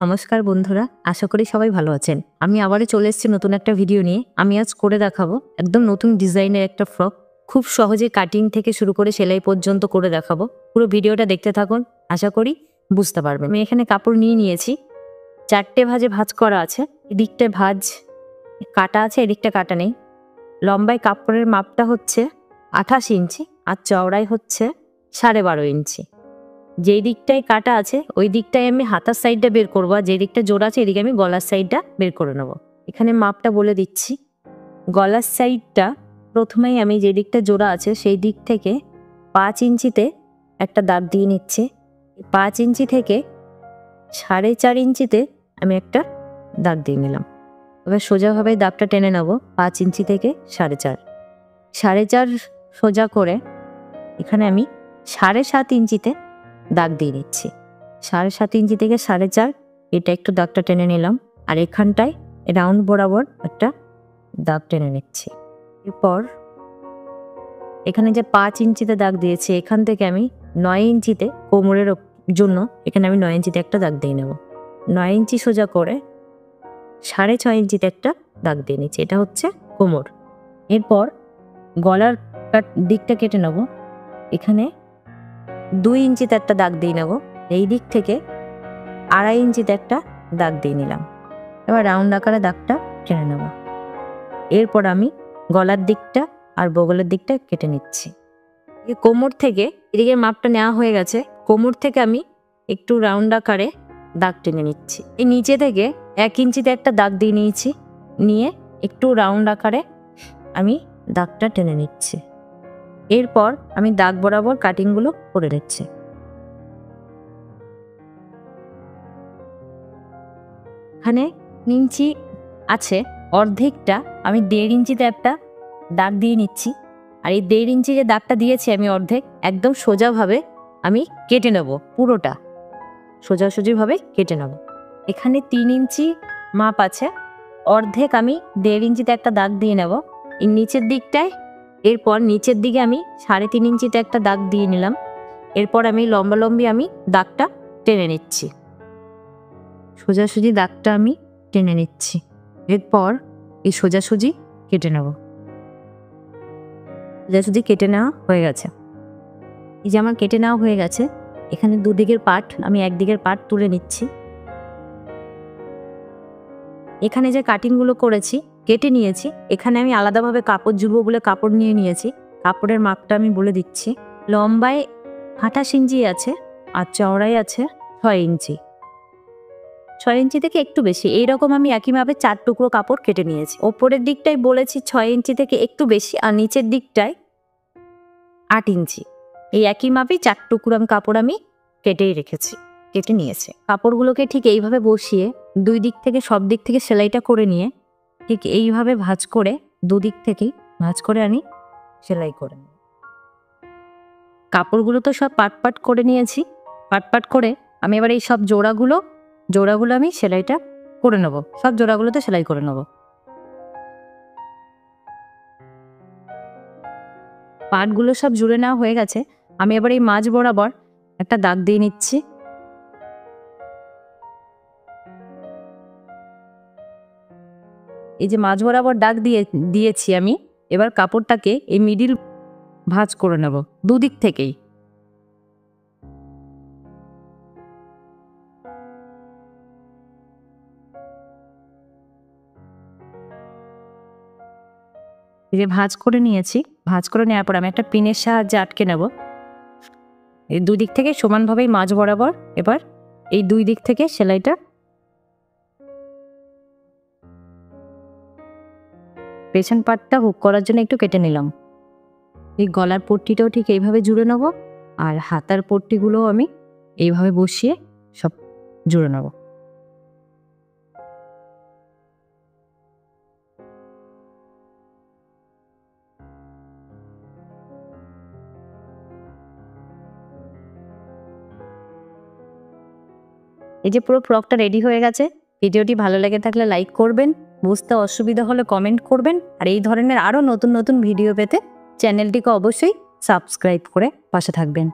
নমস্কার বন্ধুরা, আশা করি সবাই ভালো আছেন। আমি আবারও চলে এসেছি নতুন একটা ভিডিও নিয়ে। আমি আজ করে দেখাবো একদম নতুন ডিজাইনের একটা ফ্রক। খুব সহজে কাটিং থেকে শুরু করে সেলাই পর্যন্ত করে দেখাবো। পুরো ভিডিওটা দেখতে থাকুন, আশা করি বুঝতে পারবেন। আমি এখানে কাপড় নিয়ে নিয়েছি, 4টে ভাঁজে ভাঁজ করা আছে। এদিকটায় ভাঁজ কাটা আছে, এদিকটা কাটা নেই। লম্বায় কাপড়ের মাপটা হচ্ছে 28 ইঞ্চি আর চওড়াই হচ্ছে 12.5 ইঞ্চি। যেই দিকটায় কাটা আছে ওই দিকটায় আমি হাতার সাইডটা বের করবো, আর যে দিকটা জোড়া আছে এদিকে আমি গলার সাইডটা বের করে নেব। এখানে মাপটা বলে দিচ্ছি। গলার সাইডটা প্রথমেই আমি যে দিকটা জোড়া আছে সেই দিক থেকে 5 ইঞ্চিতে একটা দাগ দিয়ে নিচ্ছি। 5 ইঞ্চি থেকে 4.5 ইঞ্চিতে আমি একটা দাগ দিয়ে নিলাম। এবার সোজাভাবে দাগটা টেনে নেব 5 ইঞ্চি থেকে 4.5। 4.5 সোজা করে এখানে আমি 7.5 ইঞ্চিতে দাগ দিয়ে নিচ্ছি। 7.5 ইঞ্চি থেকে 4.5 এটা একটু দাগটা টেনে নিলাম, আর এখানটায় রাউন্ড বরাবর একটা দাগ টেনে নিচ্ছি। এরপর এখানে যে 5 ইঞ্চিতে দাগ দিয়েছি এখান থেকে আমি 9 ইঞ্চিতে কোমরের জন্য এখানে আমি 9 ইঞ্চিতে একটা দাগ দিয়ে নেব। 9 ইঞ্চি সোজা করে 6.5 ইঞ্চিতে একটা দাগ দিয়ে নিচ্ছি, এটা হচ্ছে কোমর। এরপর গলার দিকটা কেটে নেব। এখানে 2 ইঞ্চিতে একটা দাগ দিয়ে নেব। এই দিক থেকে 2.5 ইঞ্চিতে একটা দাগ দিয়ে নিলাম। এবার রাউন্ড আকারে দাগটা টেনে নেব। এরপর আমি গলার দিকটা আর বগলের দিকটা কেটে নিচ্ছি। এই কোমর থেকে এদিকে মাপটা নেওয়া হয়ে গেছে। কোমর থেকে আমি একটু রাউন্ড আকারে দাগ টেনে নিচ্ছি। এই নিচে থেকে 1 ইঞ্চিতে একটা দাগ দিয়ে নিয়েছি, নিয়ে একটু রাউন্ড আকারে আমি দাগটা টেনে নিচ্ছি। এরপর আমি দাগ বরাবর কাটিংগুলো করে নিচ্ছি। এখানে ইঞ্চি আছে, অর্ধেকটা আমি 1.5 ইঞ্চিতে একটা দাগ দিয়ে নিচ্ছি। আর এই 1.5 ইঞ্চি যে দাগটা দিয়েছি আমি অর্ধেক একদম সোজাভাবে আমি কেটে নেব, পুরোটা সোজাসুজিভাবে কেটে নেব। এখানে 3 ইঞ্চি মাপ আছে, অর্ধেক আমি 1.5 ইঞ্চিতে একটা দাগ দিয়ে নেব এই নিচের দিকটায়। এরপর নিচের দিকে আমি 3.5 ইঞ্চিতে একটা দাগ দিয়ে নিলাম। এরপর আমি লম্বালম্বি আমি দাগটা টেনে নিচ্ছি, সোজাসুজি দাগটা আমি টেনে নিচ্ছি। এরপর এই সোজাসুজি কেটে নেব। সোজাসুজি কেটে নেওয়া হয়ে গেছে। এই যে আমার কেটে নেওয়া হয়ে গেছে। এখানে দুদিকের পার্ট আমি একদিকের পার্ট তুলে নিচ্ছি। এখানে যে কাটিংগুলো করেছি কেটে নিয়েছি, এখানে আমি আলাদাভাবে কাপড় জুড়বো বলে কাপড় নিয়ে নিয়েছি। কাপড়ের মাপটা আমি বলে দিচ্ছি। লম্বায় 28 ইঞ্চি আছে আর চওড়াই আছে 6 ইঞ্চি। 6 ইঞ্চি থেকে একটু বেশি, এইরকম আমি একই মাপে 4 টুকরো কাপড় কেটে নিয়েছি। ওপরের দিকটাই বলেছি 6 ইঞ্চি থেকে একটু বেশি, আর নিচের দিকটায় 8 ইঞ্চি। এই একই মাপে 4 টুকরো আমি কাপড় আমি কেটেই রেখেছি, কেটে নিয়েছি। কাপড়গুলোকে ঠিক এইভাবে বসিয়ে দুই দিক থেকে সব দিক থেকে সেলাইটা করে নিয়ে ঠিক এইভাবে ভাঁজ করে দুদিক থেকেই ভাঁজ করে আমি সেলাই করে নেব। কাপড়গুলো তো সব পাট করে নিয়েছি। পাট করে আমি এবার এই সব জোড়াগুলো আমি সেলাইটা করে নেব। সব জোড়াগুলোতে সেলাই করে নেব। পাটগুলো সব জুড়ে নেওয়া হয়ে গেছে। আমি এবার এই মাঝ বরাবর একটা দাগ দিয়ে নিচ্ছি। এই যে মাঝ বরাবর দাগ দিয়েছি আমি। এবার কাপড়টাকে এই মিডিল ভাঁজ করে নেব দুদিক থেকেই। এই যে ভাঁজ করে নিয়েছি। ভাঁজ করে নেওয়ার পর আমি একটা পিনের সাহায্যে আটকে নেব। এই দুই দিক থেকে সমানভাবেই মাঝ বরাবর এবার এই দুই দিক থেকে সেলাইটা পেছন পাটটা হুক করার জন্য একটু কেটে নিলাম। এই গলার পট্টিটাও ঠিক এইভাবে জুড়ে নেব, আর হাতার পট্টিগুলোও আমি এইভাবে বসিয়ে সব জুড়ে নেব। এই যে পুরো ফ্রকটা রেডি হয়ে গেছে। ভিডিওটি ভালো লেগে থাকলে লাইক করবেন, বুঝতে অসুবিধা হলে কমেন্ট করবেন, আর এই ধরনের আরও নতুন নতুন ভিডিও পেতে চ্যানেলটিকে অবশ্যই সাবস্ক্রাইব করে পাশে থাকবেন।